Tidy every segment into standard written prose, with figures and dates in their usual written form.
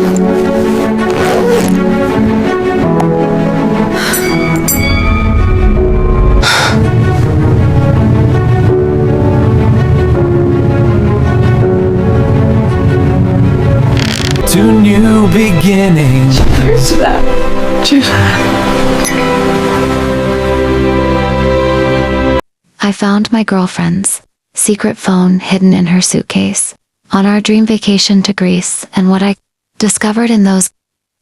To new beginnings. Cheers to that. Cheers. I found my girlfriend's secret phone hidden in her suitcase on our dream vacation to Greece, and what I discovered in those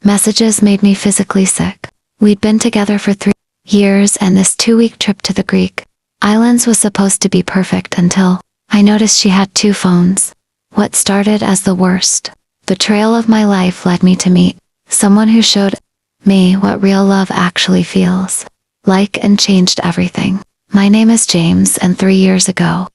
messages made me physically sick. We'd been together for 3 years, and this 2-week trip to the Greek islands was supposed to be perfect until I noticed she had 2 phones. What started as the worst betrayal of my life led me to meet someone who showed me what real love actually feels like and changed everything. My name is James, and 3 years ago,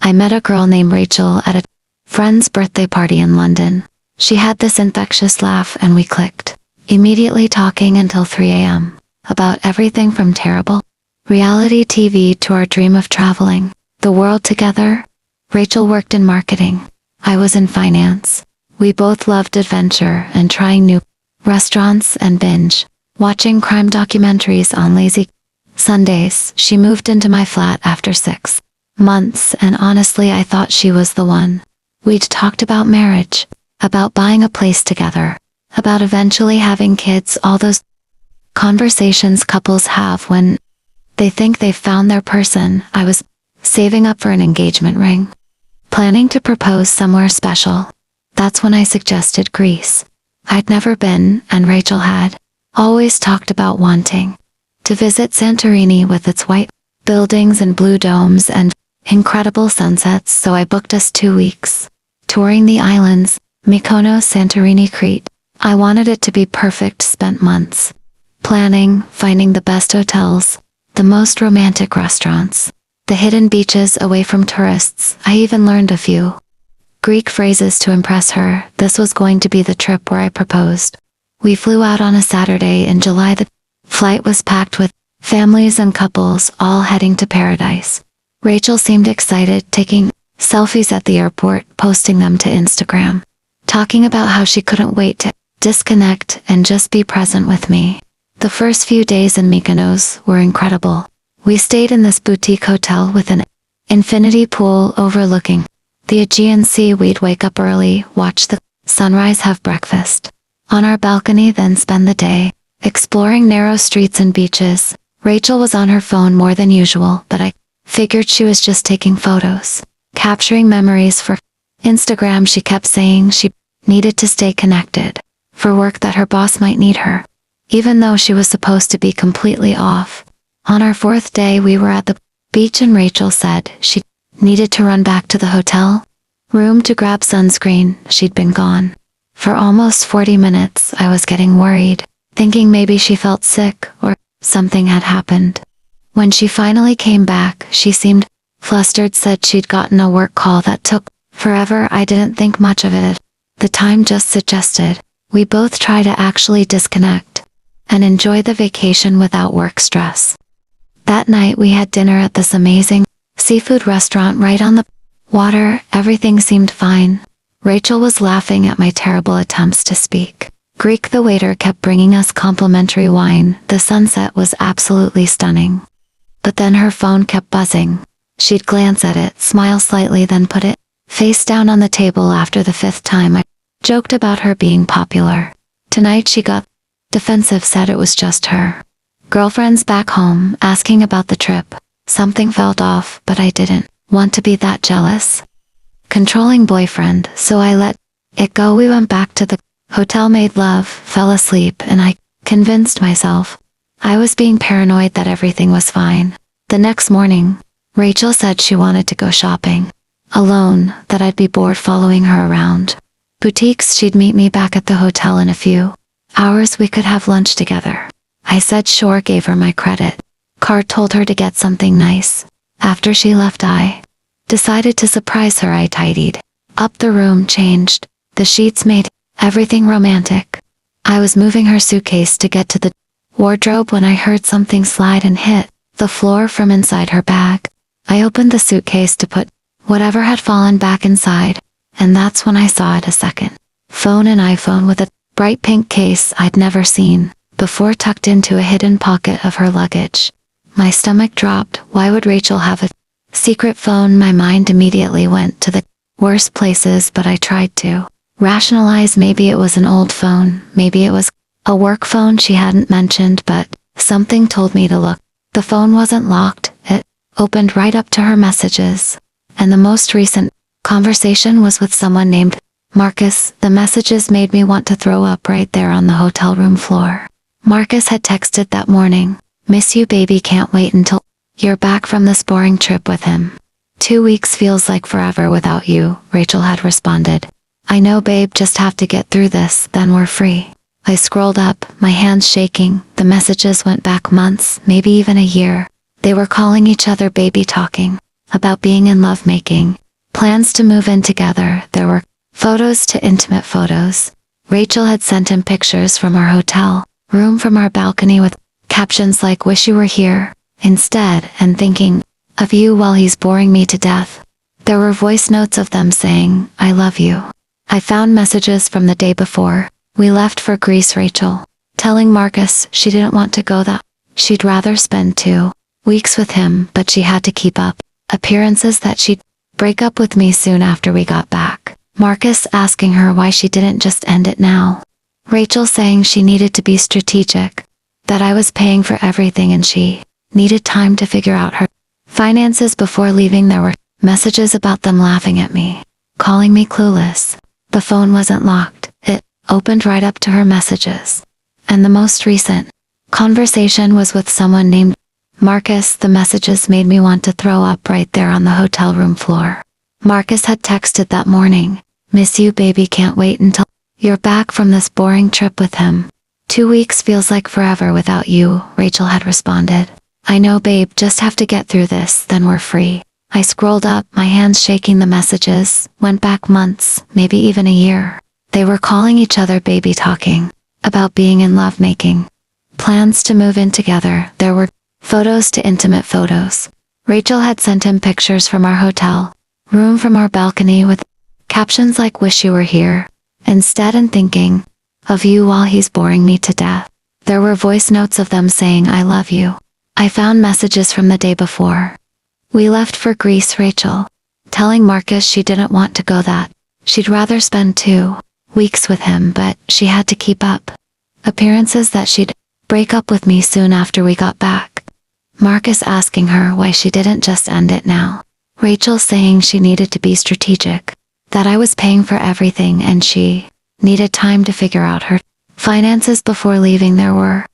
I met a girl named Rachel at a friend's birthday party in London. She had this infectious laugh and we clicked, immediately talking until 3 a.m. about everything from terrible reality TV to our dream of traveling the world together. Rachel worked in marketing. I was in finance. We both loved adventure and trying new restaurants and binge watching crime documentaries on lazy Sundays. She moved into my flat after 6 months, and honestly I thought she was the one. We'd talked about marriage, about buying a place together, about eventually having kids, all those conversations couples have when they think they've found their person. I was saving up for an engagement ring, planning to propose somewhere special. That's when I suggested Greece. I'd never been, and Rachel had always talked about wanting to visit Santorini with its white buildings and blue domes and incredible sunsets, so I booked us 2 weeks, touring the islands, Mykonos, Santorini, Crete. I wanted it to be perfect, spent months planning, finding the best hotels, the most romantic restaurants, the hidden beaches away from tourists. I even learned a few Greek phrases to impress her. This was going to be the trip where I proposed. We flew out on a Saturday in July. The flight was packed with families and couples, all heading to paradise. Rachel seemed excited, taking selfies at the airport, posting them to Instagram, talking about how she couldn't wait to disconnect and just be present with me. The first few days in Mykonos were incredible. We stayed in this boutique hotel with an infinity pool overlooking the Aegean Sea. We'd wake up early, watch the sunrise, have breakfast on our balcony, then spend the day exploring narrow streets and beaches. Rachel was on her phone more than usual, but I figured she was just taking photos, capturing memories for Instagram. She kept saying she needed to stay connected for work, that her boss might need her, even though she was supposed to be completely off. On our 4th day, we were at the beach, and Rachel said she needed to run back to the hotel room to grab sunscreen. She'd been gone for almost 40 minutes. I was getting worried, thinking maybe she felt sick or something had happened. When she finally came back, she seemed flustered, said she'd gotten a work call that took forever. I didn't think much of it at the time, just suggested we both try to actually disconnect and enjoy the vacation without work stress. That night we had dinner at this amazing seafood restaurant right on the water. Everything seemed fine. Rachel was laughing at my terrible attempts to speak Greek. The waiter kept bringing us complimentary wine. The sunset was absolutely stunning. But then her phone kept buzzing. She'd glance at it, smile slightly, then put it face down on the table. After the 5th time I joked about her being popular. Tonight she got defensive, said it was just her girlfriends back home asking about the trip. Something felt off, but I didn't want to be that jealous, controlling boyfriend, so I let it go. We went back to the hotel, made love, fell asleep, and I convinced myself I was being paranoid that everything was fine. The next morning, Rachel said she wanted to go shopping alone, that I'd be bored following her around boutiques. She'd meet me back at the hotel in a few hours. We could have lunch together. I said sure, gave her my credit card, told her to get something nice. After she left, I decided to surprise her. I tidied up the room, changed the sheets, made everything romantic. I was moving her suitcase to get to the wardrobe when I heard something slide and hit the floor from inside her bag. I opened the suitcase to put whatever had fallen back inside, and that's when I saw it. A second phone, an iPhone with a bright pink case I'd never seen before tucked into a hidden pocket of her luggage. My stomach dropped. Why would Rachel have a secret phone? My mind immediately went to the worst places, but I tried to rationalize. Maybe it was an old phone, maybe it was a work phone she hadn't mentioned, but something told me to look. The phone wasn't locked, it opened right up to her messages. And the most recent conversation was with someone named Marcus. The messages made me want to throw up right there on the hotel room floor. Marcus had texted that morning, "Miss you baby, can't wait until you're back from this boring trip with him." 2 weeks feels like forever without you, Rachel had responded. "I know babe, just have to get through this, then we're free." I scrolled up, my hands shaking. The messages went back months, maybe even a year. They were calling each other baby, talking about being in love making, plans to move in together. There were photos to intimate photos. Rachel had sent him pictures from our hotel room from our balcony with captions like "wish you were here" instead, and "thinking of you while he's boring me to death." There were voice notes of them saying, "I love you." I found messages from the day before we left for Greece, Rachel telling Marcus she didn't want to go, that she'd rather spend 2 weeks with him, but she had to keep up appearances that she'd break up with me soon after we got back. Marcus asking her why she didn't just end it now. Rachel saying she needed to be strategic, that I was paying for everything and she needed time to figure out her finances before leaving. There were messages about them laughing at me, calling me clueless. The phone wasn't locked, it opened right up to her messages. And the most recent conversation was with someone named Marcus. The messages made me want to throw up right there on the hotel room floor. Marcus had texted that morning, "Miss you baby, can't wait until you're back from this boring trip with him." 2 weeks feels like forever without you, Rachel had responded. "I know babe, just have to get through this, then we're free." I scrolled up, my hands shaking. The messages went back months, maybe even a year. They were calling each other baby, talking about being in love making, plans to move in together. There were photos to intimate photos. Rachel had sent him pictures from our hotel room from our balcony with captions like "wish you were here" instead, and "thinking of you while he's boring me to death." There were voice notes of them saying "I love you." I found messages from the day before we left for Greece, Rachel telling Marcus she didn't want to go, that she'd rather spend 2 weeks with him, but she had to keep up appearances that she'd break up with me soon after we got back. Marcus asking her why she didn't just end it now. Rachel saying she needed to be strategic, that I was paying for everything and she needed time to figure out her finances before leaving. There were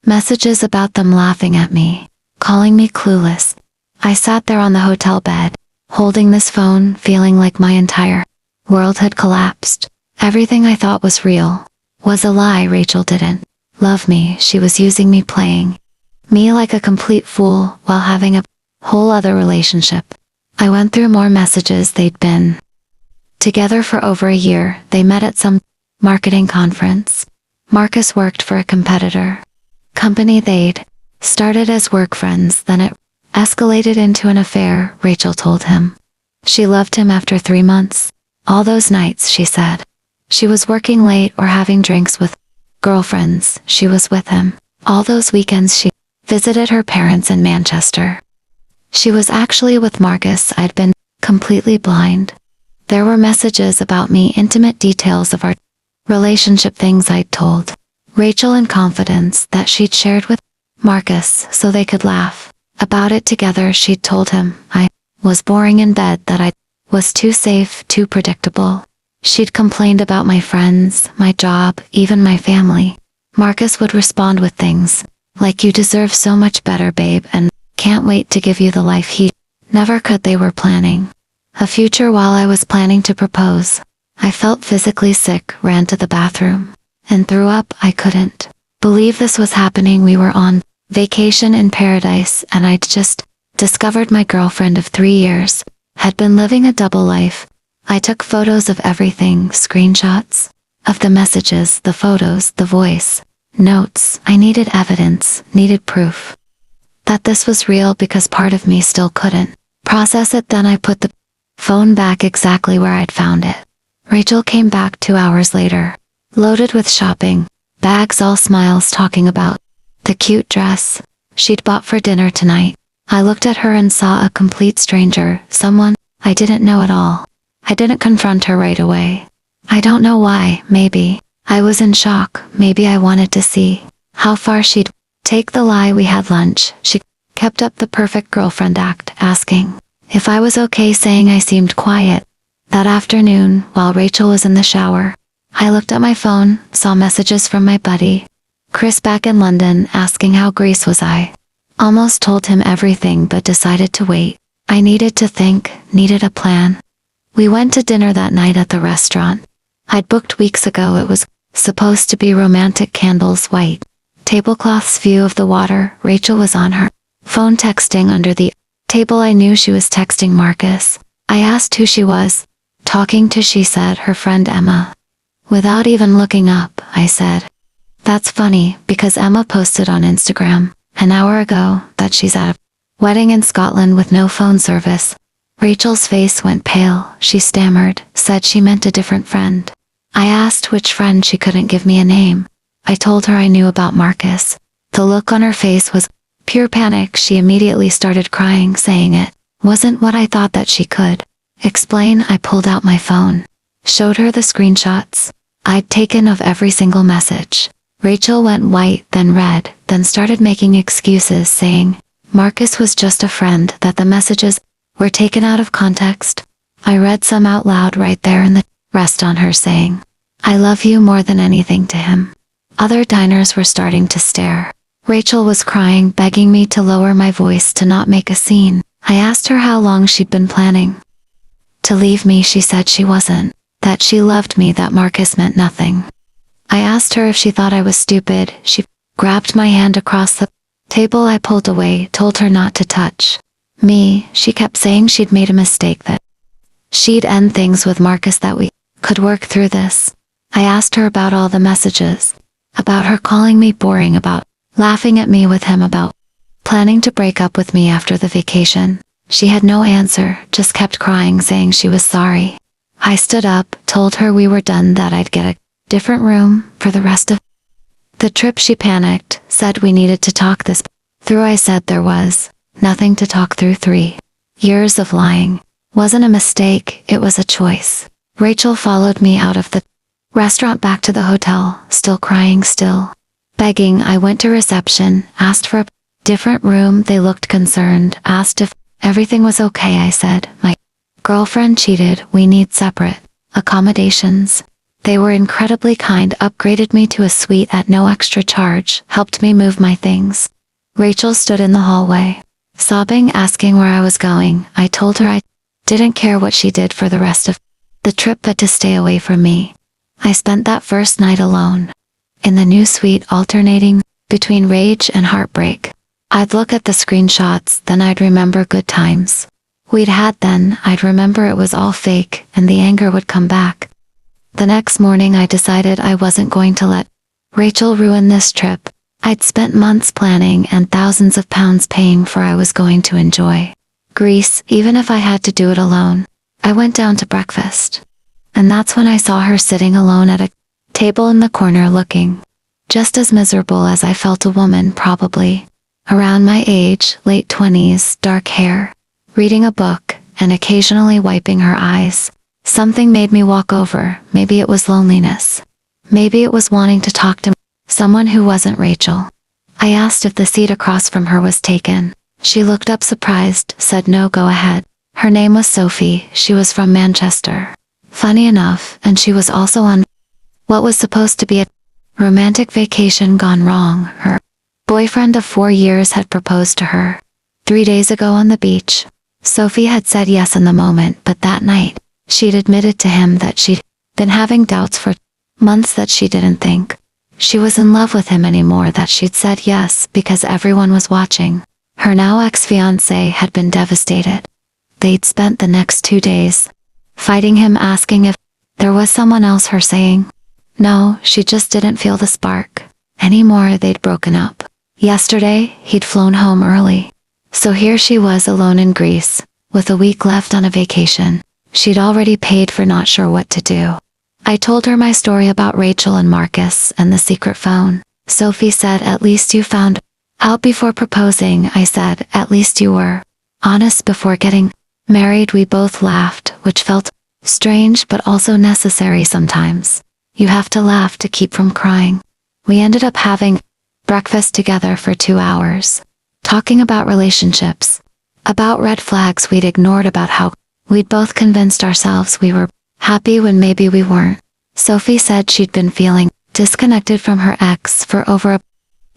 messages about them laughing at me, calling me clueless. I sat there on the hotel bed, holding this phone, feeling like my entire world had collapsed. Everything I thought was real was a lie. Rachel didn't love me. She was using me, playing me like a complete fool while having a whole other relationship. I went through more messages. They'd been together for over a year. They met at some marketing conference. Marcus worked for a competitor company. They'd started as work friends, then it escalated into an affair, Rachel told him. She loved him after 3 months. All those nights, she said, she was working late or having drinks with girlfriends, she was with him. All those weekends she visited her parents in Manchester. She was actually with Marcus. I'd been completely blind. There were messages about me, intimate details of our relationship, things I'd told Rachel in confidence that she'd shared with Marcus so they could laugh about it together. She'd told him I was boring in bed, that I was too safe, too predictable. She'd complained about my friends, my job, even my family. Marcus would respond with things like "you deserve so much better, babe," and "can't wait to give you the life he never could." They were planning a future while I was planning to propose. I felt physically sick, ran to the bathroom, and threw up. I couldn't believe this was happening. We were on vacation in paradise, and I'd just discovered my girlfriend of 3 years had been living a double life. I took photos of everything, screenshots of the messages, the photos, the voice notes. I needed evidence, needed proof that this was real, because part of me still couldn't process it. Then I put the phone back exactly where I'd found it. Rachel came back 2 hours later, loaded with shopping, bags all smiles talking about the cute dress she'd bought for dinner tonight. I looked at her and saw a complete stranger, someone I didn't know at all. I didn't confront her right away. I don't know why, maybe I was in shock, maybe I wanted to see how far she'd take the lie. We had lunch. She kept up the perfect girlfriend act, asking if I was okay, saying I seemed quiet. That afternoon, while Rachel was in the shower, I looked at my phone, saw messages from my buddy Chris back in London, asking how Greece was. I almost told him everything but decided to wait. I needed to think, needed a plan. We went to dinner that night at the restaurant I'd booked weeks ago. It was supposed to be romantic, candles, white tablecloths, view of the water. Rachel was on her phone texting under the table. I knew she was texting Marcus. I asked who she was talking to. She said her friend Emma. Without even looking up, I said, "That's funny, because Emma posted on Instagram an hour ago that she's at a wedding in Scotland with no phone service." Rachel's face went pale. She stammered, said she meant a different friend. I asked which friend. She couldn't give me a name. I told her I knew about Marcus. The look on her face was pure panic. She immediately started crying, saying it wasn't what I thought that she could explain. I pulled out my phone, showed her the screenshots I'd taken of every single message. Rachel went white, then red, then started making excuses, saying Marcus was just a friend, that the messages were taken out of context. I read some out loud right there in the rest on her, saying, "I love you more than anything," to him. Other diners were starting to stare. Rachel was crying, begging me to lower my voice to not make a scene. I asked her how long she'd been planning to leave me. She said she wasn't, that she loved me, that Marcus meant nothing. I asked her if she thought I was stupid. She grabbed my hand across the table. I pulled away, told her not to touch me. She kept saying she'd made a mistake, that she'd end things with Marcus, that we could work through this. I asked her about all the messages, about her calling me boring, about laughing at me with him, about planning to break up with me after the vacation. She had no answer, just kept crying, saying she was sorry. I stood up, told her we were done, that I'd get a different room for the rest of the trip. She panicked, said we needed to talk this through. I said there was nothing to talk through. 3 years of lying wasn't a mistake, it was a choice. Rachel followed me out of the restaurant back to the hotel, still crying, still begging. I went to reception, asked for a different room. They looked concerned, asked if everything was okay. I said, my girlfriend cheated, we need separate accommodations. They were incredibly kind, upgraded me to a suite at no extra charge, helped me move my things. Rachel stood in the hallway, sobbing, asking where I was going. I told her I didn't care what she did for the rest of the trip, but to stay away from me. I spent that first night alone in the new suite, alternating between rage and heartbreak. I'd look at the screenshots, then I'd remember good times we'd had, then I'd remember it was all fake, and the anger would come back. The next morning I decided I wasn't going to let Rachel ruin this trip. I'd spent months planning and thousands of pounds paying for. I was going to enjoy Greece, even if I had to do it alone. I went down to breakfast, and that's when I saw her sitting alone at a table in the corner, looking just as miserable as I felt. A woman probably around my age, late 20s, dark hair, reading a book, and occasionally wiping her eyes. Something made me walk over. Maybe it was loneliness. Maybe it was wanting to talk to someone who wasn't Rachel. I asked if the seat across from her was taken. She looked up surprised, said no, go ahead. Her name was Sophie. She was from Manchester. Funny enough, and she was also on what was supposed to be a romantic vacation gone wrong. Her boyfriend of 4 years had proposed to her 3 days ago on the beach. Sophie had said yes in the moment, but that night, she'd admitted to him that she'd been having doubts for months, that she didn't think she was in love with him anymore, that she'd said yes because everyone was watching. Her now ex-fiancé had been devastated. They'd spent the next 2 days fighting him, asking if there was someone else, her saying no, she just didn't feel the spark anymore. They'd broken up. Yesterday, he'd flown home early. So here she was alone in Greece, with a week left on a vacation she'd already paid for, not sure what to do. I told her my story about Rachel and Marcus and the secret phone. Sophie said, "At least you found out before proposing." I said, "At least you were honest before getting married." We both laughed, which felt strange but also necessary sometimes. You have to laugh to keep from crying. We ended up having breakfast together for 2 hours, talking about relationships, about red flags we'd ignored, about how we'd both convinced ourselves we were happy when maybe we weren't. Sophie said she'd been feeling disconnected from her ex for over a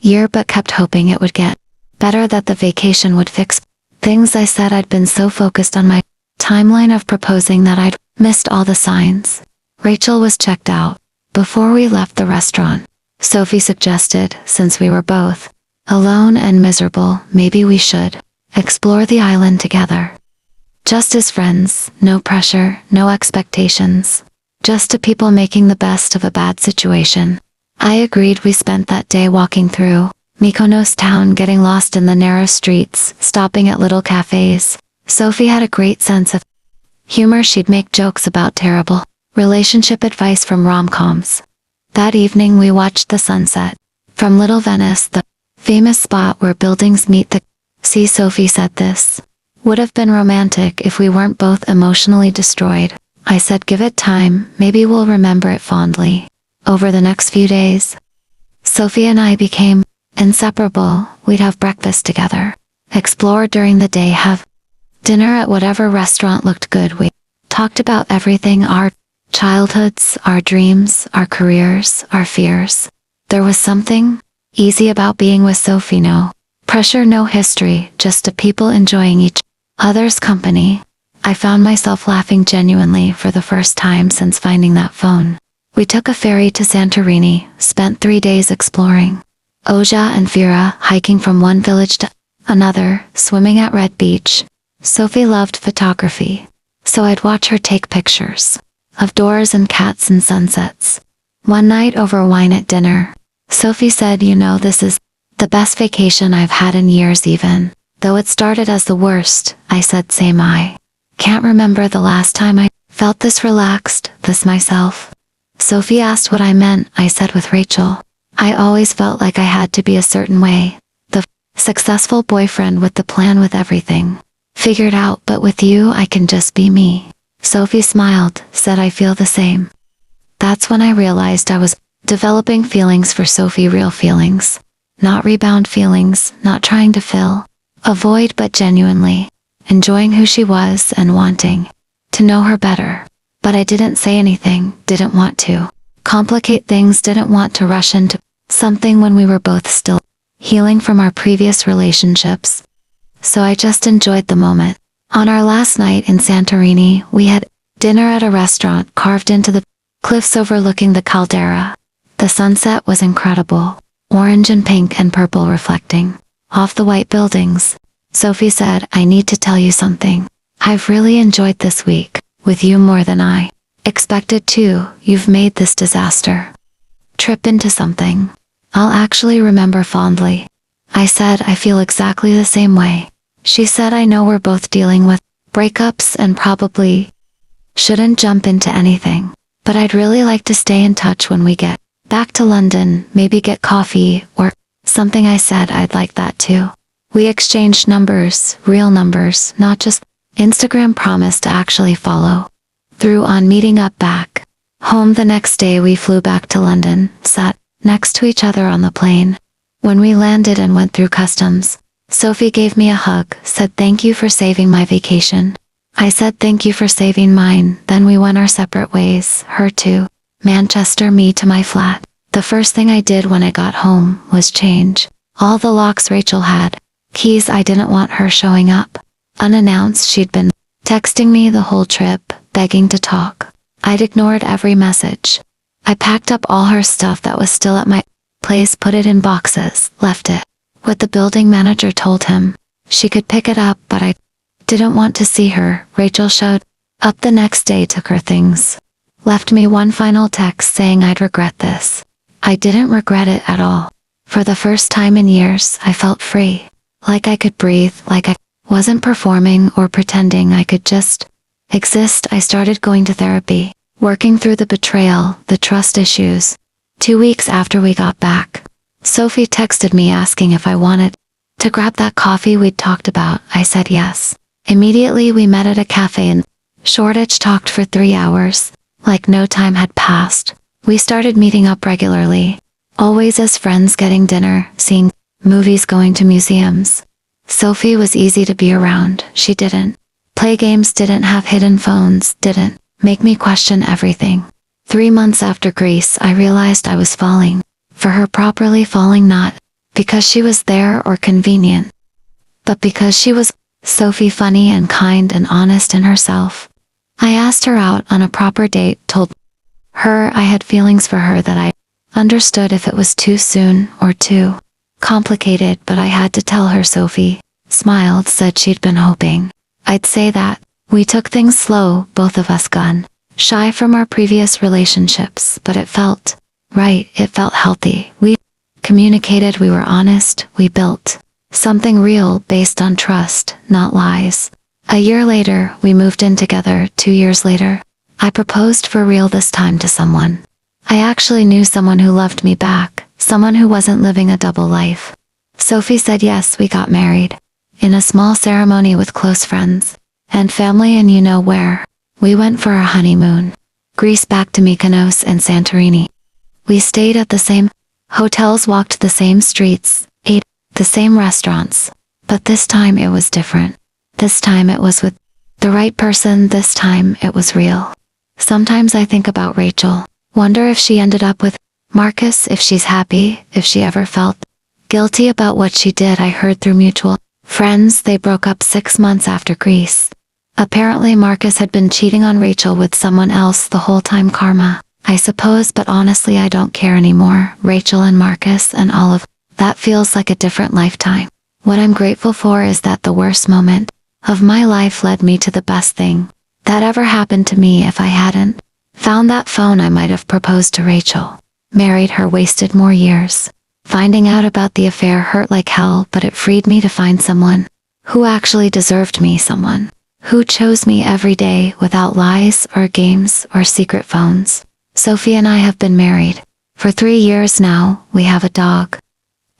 year but kept hoping it would get better, that the vacation would fix things. I said I'd been so focused on my timeline of proposing that I'd missed all the signs. Rachel was checked out before we left the restaurant. Sophie suggested, since we were both alone and miserable, maybe we should explore the island together. Just as friends, no pressure, no expectations. Just two people making the best of a bad situation. I agreed. We spent that day walking through Mykonos town, getting lost in the narrow streets, stopping at little cafes. Sophie had a great sense of humor. She'd make jokes about terrible relationship advice from rom-coms. That evening we watched the sunset from Little Venice, the famous spot where buildings meet the sea. Sophie said this would have been romantic if we weren't both emotionally destroyed. I said, give it time, maybe we'll remember it fondly. Over the next few days, Sophie and I became inseparable. We'd have breakfast together, explore during the day, have dinner at whatever restaurant looked good. We talked about everything, our childhoods, our dreams, our careers, our fears. There was something easy about being with Sophie. No pressure, no history, just two people enjoying each other's company. I found myself laughing genuinely for the first time since finding that phone. We took a ferry to Santorini, spent 3 days exploring Oja and Fira, hiking from one village to another, swimming at Red Beach. Sophie loved photography, so I'd watch her take pictures of doors and cats and sunsets. One night over wine at dinner, Sophie said, "You know, this is the best vacation I've had in years, even though it started as the worst." I said, "Same. I can't remember the last time I felt this relaxed, this myself." Sophie asked what I meant. I said, with Rachel, I always felt like I had to be a certain way. The successful boyfriend with the plan, with everything figured out, but with you I can just be me. Sophie smiled, said, "I feel the same." That's when I realized I was developing feelings for Sophie, real feelings. Not rebound feelings, not trying to fill a void, but genuinely enjoying who she was and wanting to know her better. But I didn't say anything, didn't want to complicate things, didn't want to rush into something when we were both still healing from our previous relationships. So I just enjoyed the moment. On our last night in Santorini, we had dinner at a restaurant carved into the cliffs overlooking the caldera. The sunset was incredible, orange and pink and purple reflecting off the white buildings. Sophie said, "I need to tell you something. I've really enjoyed this week with you more than I expected to. You've made this disaster trip into something I'll actually remember fondly." I said, "I feel exactly the same way." She said, "I know we're both dealing with breakups and probably shouldn't jump into anything, but I'd really like to stay in touch when we get back to London, maybe get coffee or something." I said, "I'd like that too." We exchanged numbers, real numbers, not just Instagram. Promised to actually follow through on meeting up back home. The next day we flew back to London, sat next to each other on the plane. When we landed and went through customs, Sophie gave me a hug, said thank you for saving my vacation. I said thank you for saving mine. Then we went our separate ways, her to Manchester, me to my flat. The first thing I did when I got home was change all the locks. Rachel had keys. I didn't want her showing up unannounced. She'd been texting me the whole trip, begging to talk. I'd ignored every message. I packed up all her stuff that was still at my place, put it in boxes, left it with the building manager, told him she could pick it up, but I didn't want to see her. Rachel showed up the next day, took her things, left me one final text saying I'd regret this. I didn't regret it at all. For the first time in years, I felt free. Like I could breathe, like I wasn't performing or pretending, I could just exist. I started going to therapy. working through the betrayal, the trust issues. 2 weeks after we got back, Sophie texted me asking if I wanted to grab that coffee we'd talked about. I said yes. Immediately we met at a cafe in Shoreditch, talked for 3 hours. Like no time had passed. We started meeting up regularly. Always as friends, getting dinner, seeing movies, going to museums. Sophie was easy to be around. She didn't play games, didn't have hidden phones, didn't make me question everything. 3 months after Greece, I realized I was falling for her, properly falling, not because she was there or convenient, but because she was Sophie, funny and kind and honest in herself. I asked her out on a proper date, told her I had feelings for her, that I understood if it was too soon or too complicated, but I had to tell her. Sophie smiled, said she'd been hoping I'd say that. We took things slow, both of us gun shy from our previous relationships, but it felt right, it felt healthy. We communicated, we were honest, we built something real based on trust, not lies. A year later, we moved in together. 2 years later, I proposed for real, this time to someone. I actually knew, someone who loved me back, someone who wasn't living a double life. Sophie said yes. We got married in a small ceremony with close friends and family, and you know where. We went for our honeymoon. Greece, back to Mykonos and Santorini. We stayed at the same hotels, walked the same streets, ate the same restaurants. But this time it was different. This time it was with the right person. This time it was real. Sometimes I think about Rachel. Wonder if she ended up with Marcus, if she's happy, if she ever felt guilty about what she did. I heard through mutual friends they broke up 6 months after Greece. Apparently Marcus had been cheating on Rachel with someone else the whole time. Karma, I suppose, but honestly I don't care anymore. Rachel and Marcus and all of that feels like a different lifetime. What I'm grateful for is that the worst moment of my life led me to the best thing that ever happened to me. If I hadn't found that phone, I might have proposed to Rachel, married her, wasted more years. Finding out about the affair hurt like hell, but it freed me to find someone who actually deserved me, someone who chose me every day without lies or games or secret phones. Sophie and I have been married for 3 years now. We have a dog.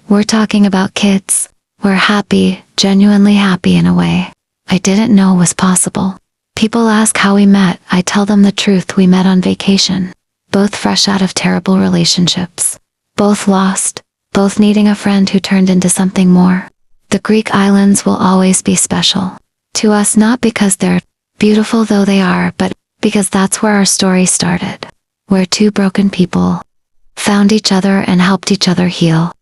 We're talking about kids. We're happy, genuinely happy in a way I didn't know was possible. People ask how we met. I tell them the truth. We met on vacation. Both fresh out of terrible relationships. Both lost. Both needing a friend who turned into something more. The Greek islands will always be special to us, not because they're beautiful, though they are, but because that's where our story started. Where 2 broken people found each other and helped each other heal.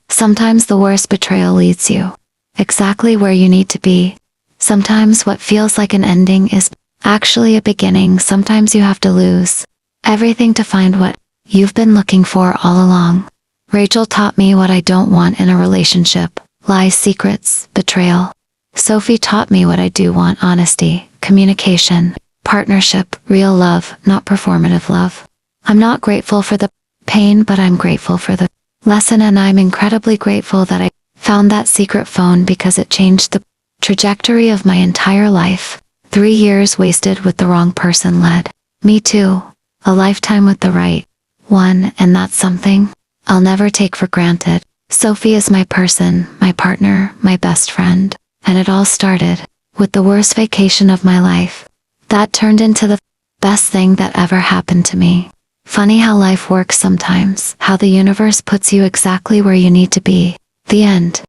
Sometimes the worst betrayal leads you exactly where you need to be. Sometimes what feels like an ending is actually a beginning. Sometimes you have to lose everything to find what you've been looking for all along. Rachel taught me what I don't want in a relationship: lies, secrets, betrayal. Sophie taught me what I do want: honesty, communication, partnership, real love, not performative love. I'm not grateful for the pain, but I'm grateful for the lesson, and I'm incredibly grateful that I found that secret phone, because it changed the trajectory of my entire life. 3 years wasted with the wrong person led me to a lifetime with the right one, and that's something I'll never take for granted. Sophie is my person, my partner, my best friend, and it all started with the worst vacation of my life. That turned into the best thing that ever happened to me. Funny how life works sometimes, how the universe puts you exactly where you need to be. The end.